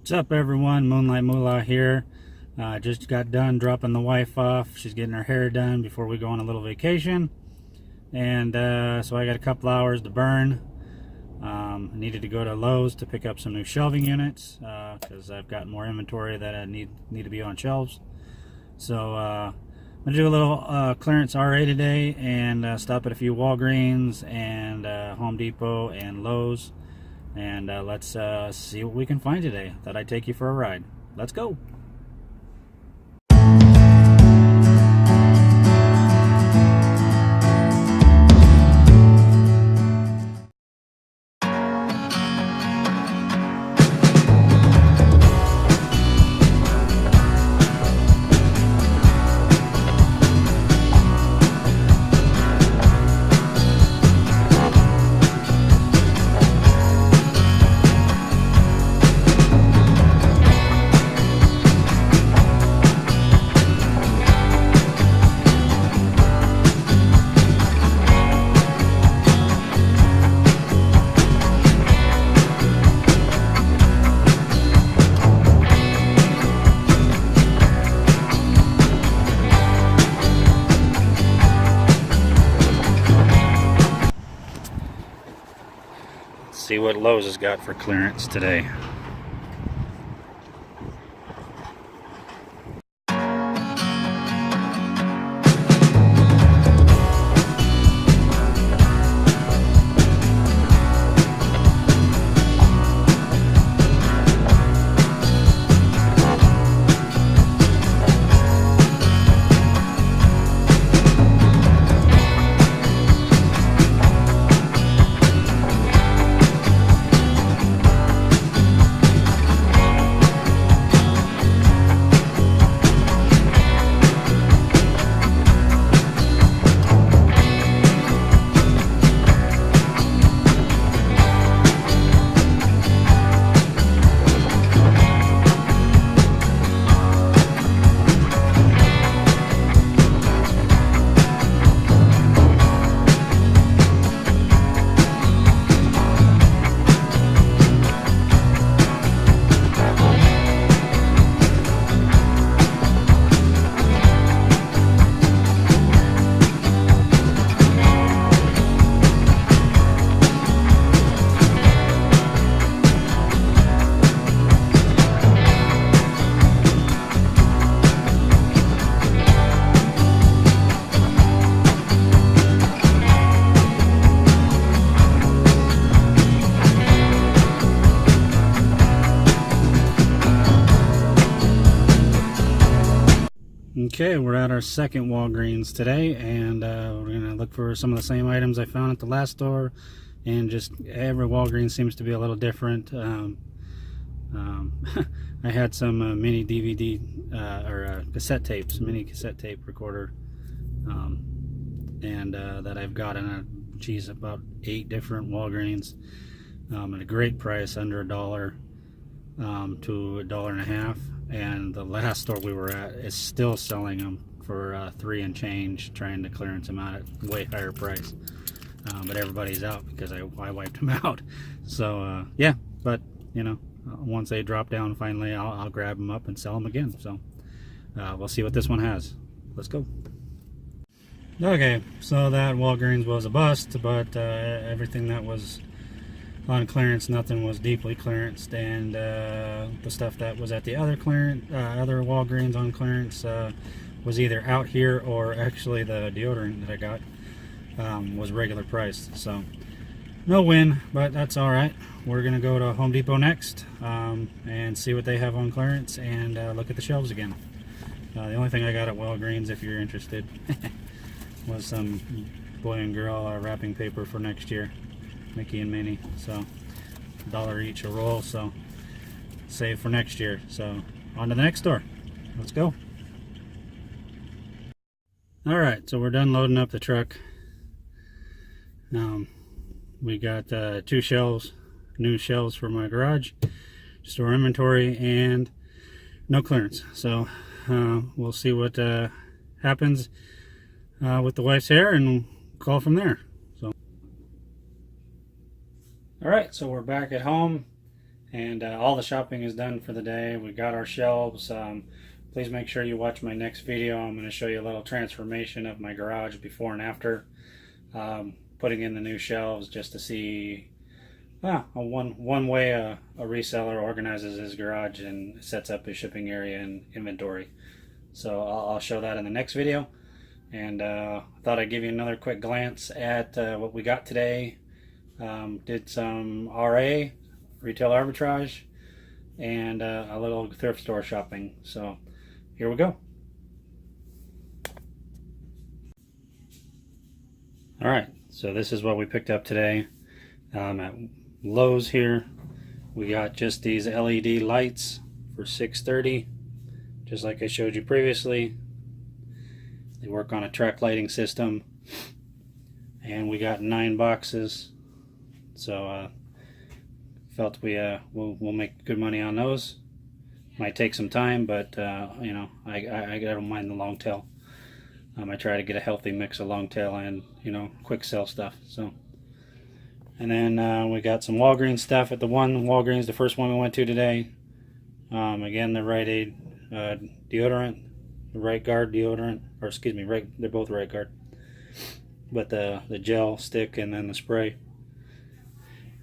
What's up, everyone? Moonlight Moolah here. Just got done dropping the wife off. She's getting her hair done before we go on a little vacation. And so I got a couple hours to burn. Needed to go to Lowe's to pick up some new shelving units because I've got more inventory that I need to be on shelves. So I'm going to do a little clearance RA today and stop at a few Walgreens and Home Depot and Lowe's. And let's see what we can find today. Thought I'd take you for a ride. Let's go. See what Lowe's has got for clearance today. Okay, we're at our second Walgreens today, and we're going to look for some of the same items I found at the last store, and just every Walgreens seems to be a little different. I had some mini DVD or cassette tapes, mini cassette tape recorder, and that I've got in about 8 different Walgreens at a great price, under $1 to $1.50. And the last store we were at is still selling them for $3 and change, trying to clearance them out at way higher price. But everybody's out because I wiped them out. So yeah, but you know, once they drop down finally, I'll grab them up and sell them again. So we'll see what this one has. Let's go. Okay, so that Walgreens was a bust, but everything that was on clearance, nothing was deeply clearanced, and the stuff that was at the other Walgreens on clearance was either out here, or actually the deodorant that I got was regular priced. So no win, but that's all right. We're gonna go to Home Depot next and see what they have on clearance, and look at the shelves again. The only thing I got at Walgreens, if you're interested, was some boy and girl wrapping paper for next year, Mickey and Minnie. So $1 each a roll, so save for next year. So on to the next store. Let's go. All right, so we're done loading up the truck. We got 2 shelves, new shelves for my garage, store inventory, and no clearance. So we'll see what happens with the wife's hair, and call from there. So, all right, so we're back at home, And all the shopping is done for the day. We got our shelves. Please make sure you watch my next video. I'm going to show you a little transformation of my garage before and after. Putting in the new shelves just to see one way a reseller organizes his garage and sets up his shipping area and inventory. So I'll show that in the next video. And I thought I'd give you another quick glance at what we got today. Did some RA, retail arbitrage, and a little thrift store shopping. So here we go. Alright, so this is what we picked up today at Lowe's here. We got just these LED lights for $6.30, just like I showed you previously. They work on a track lighting system, and we got 9 boxes. So felt we'll make good money on those. Might take some time, but you know, I don't mind the long tail. I try to get a healthy mix of long tail and, you know, quick sell stuff. So, and then we got some Walgreens stuff at the Walgreens, the first one we went to today. Again, the Rite Aid deodorant, the Right Guard deodorant, or excuse me, they're both Right Guard, but the gel stick and then the spray.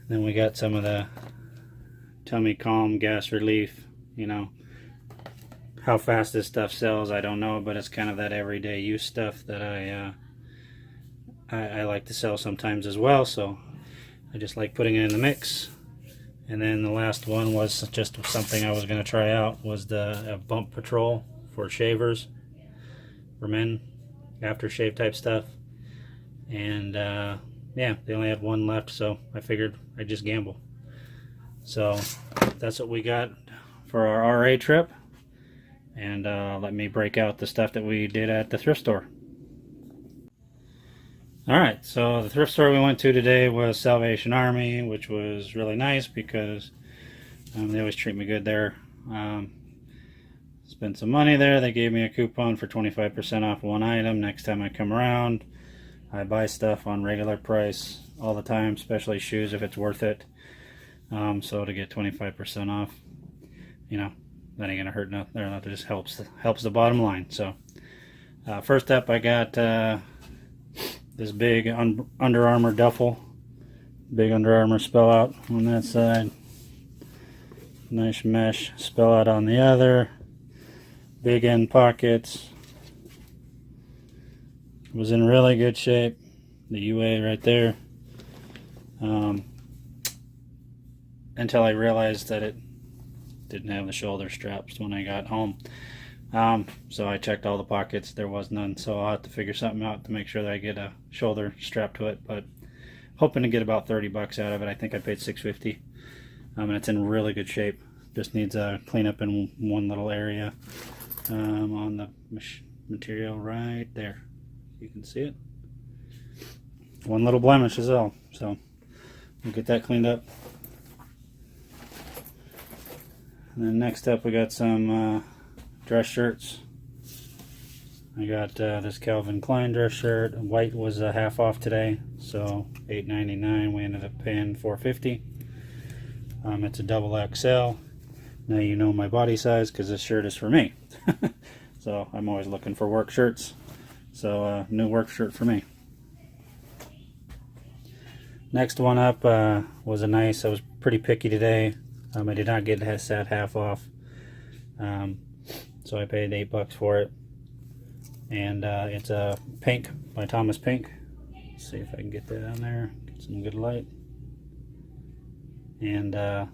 Then we got some of the Tummy Calm gas relief. You know, how fast this stuff sells, I don't know, but it's kind of that everyday use stuff that I like to sell sometimes as well. So I just like putting it in the mix. And then the last one was just something I was going to try out, was the Bump Patrol for shavers, for men, aftershave type stuff. And yeah, they only had one left, so I figured I'd just gamble. So that's what we got for our RA trip. And let me break out the stuff that we did at the thrift store. Alright, so the thrift store we went to today was Salvation Army, which was really nice because they always treat me good there. Spent some money there. They gave me a coupon for 25% off one item. Next time I come around, I buy stuff on regular price all the time, especially shoes if it's worth it. So to get 25% off, you know, that ain't gonna hurt nothing. That just helps the bottom line. So first up, I got this big Under Armour duffel, big Under Armour spell out on that side, nice mesh spell out on the other, big end pockets. Was in really good shape. The UA right there. Until I realized that it didn't have the shoulder straps when I got home. So I checked all the pockets. There was none. So I'll have to figure something out to make sure that I get a shoulder strap to it. But hoping to get about 30 bucks out of it. I think I paid $6.50. And it's in really good shape. Just needs a cleanup in one little area on the material right there. You can see it. One little blemish is all. So we'll get that cleaned up. And then next up, we got some dress shirts. I got this Calvin Klein dress shirt. White was half off today, so $8.99. We ended up paying $4.50. It's a double XL. Now you know my body size because this shirt is for me. So I'm always looking for work shirts. So new work shirt for me. Next one up was a nice. I was pretty picky today. I did not get that half off, so I paid $8 for it. And it's a Pink by Thomas Pink. Let's see if I can get that on there. Get some good light. And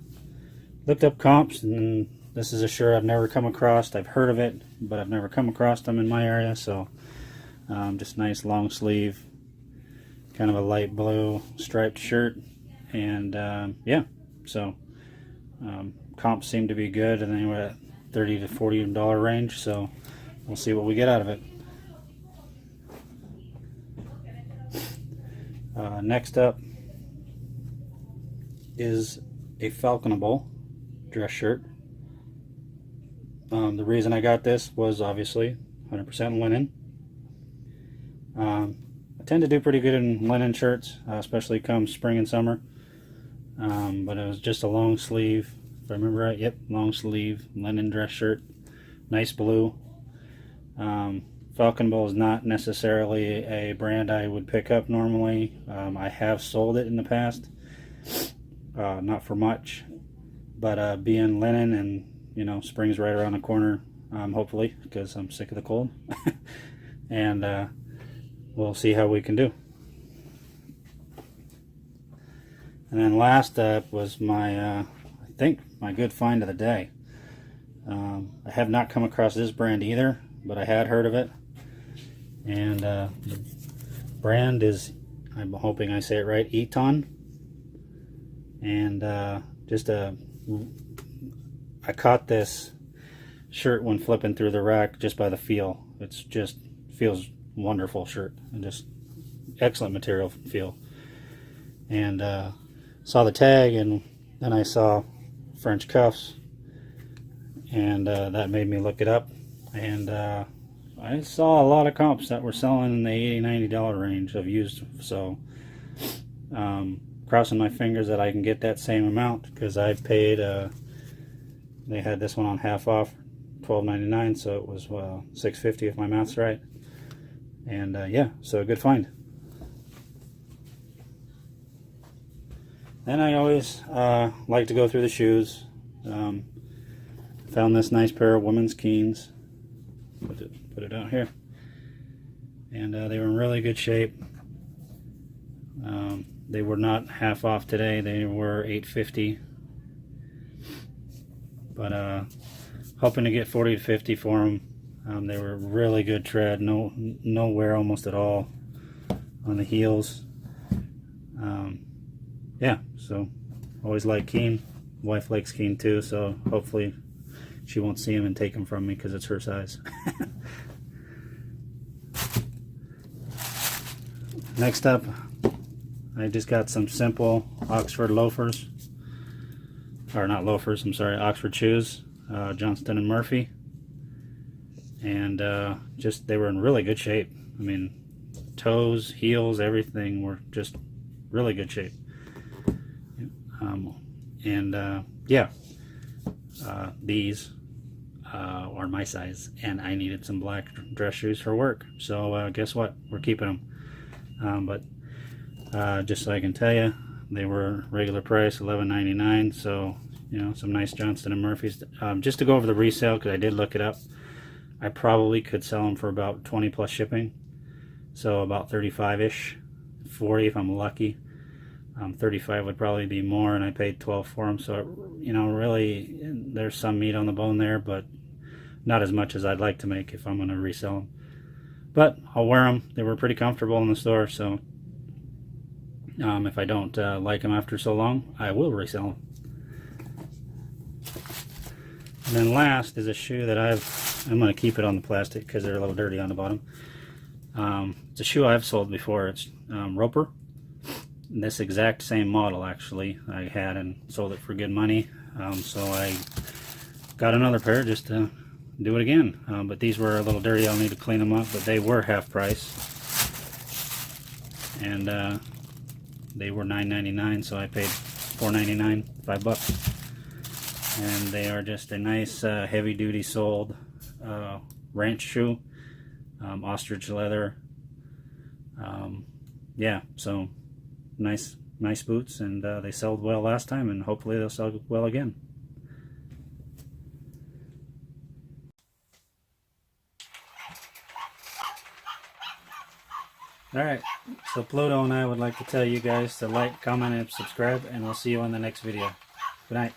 looked up comps, and this is a shirt I've never come across. I've heard of it, but I've never come across them in my area. So just nice long sleeve, kind of a light blue striped shirt. And yeah, so comps seem to be good, and then we're at $30 to $40 range, so we'll see what we get out of it. Next up is a Falconable dress shirt. The reason I got this was obviously 100% linen. I tend to do pretty good in linen shirts, especially come spring and summer. But it was just a long sleeve, if I remember right. Yep, long sleeve linen dress shirt, nice blue. Falcon Bull is not necessarily a brand I would pick up normally. I have sold it in the past, not for much, but being linen and, you know, spring's right around the corner, hopefully, because I'm sick of the cold. And we'll see how we can do. And then last up was my, I think, my good find of the day. I have not come across this brand either, but I had heard of it. And the brand is, I'm hoping I say it right, Eton. And I caught this shirt when flipping through the rack just by the feel. It's just feels wonderful shirt, and just excellent material feel. And saw the tag, and then I saw French cuffs, and that made me look it up. And I saw a lot of comps that were selling in the $80–90 range of used, so crossing my fingers that I can get that same amount, because I paid, they had this one on half off, $12.99, so it was $6.50 if my math's right. And yeah, so a good find. Then I always like to go through the shoes. Found this nice pair of women's Keens. Put it out here, and they were in really good shape. They were not half off today. They were $8.50, but hoping to get 40 to 50 for them. They were really good tread, no wear almost at all on the heels. Yeah, so always like Keen. Wife likes Keen too, so hopefully she won't see him and take him from me because it's her size. Next up, I just got some simple Oxford loafers, or not loafers, I'm sorry, Oxford shoes, Johnston and Murphy, and just they were in really good shape. I mean, toes, heels, everything were just really good shape. Yeah, these are my size, and I needed some black dress shoes for work, so guess what, we're keeping them. But just so I can tell you, they were regular price $11.99, so you know, some nice Johnston and Murphys. Just to go over the resale, because I did look it up, I probably could sell them for about 20 plus shipping, so about 35-ish, 40 if I'm lucky. 35 would probably be more, and I paid 12 for them, so you know, really there's some meat on the bone there, but not as much as I'd like to make if I'm going to resell them. But I'll wear them. They were pretty comfortable in the store, so if I don't like them after so long, I will resell them. And then last is a shoe that I'm going to keep it on the plastic because they're a little dirty on the bottom. It's a shoe I've sold before. It's Roper. This exact same model, actually, I had and sold it for good money. So I got another pair just to do it again. But these were a little dirty. I'll need to clean them up, but they were half price. And they were $9.99, so I paid $4.99, $5. And they are just a nice heavy-duty soled ranch shoe, ostrich leather. Yeah, so nice boots, and they sold well last time, and hopefully they'll sell well again. Alright, so Pluto and I would like to tell you guys to like, comment, and subscribe, and we'll see you on the next video. Good night.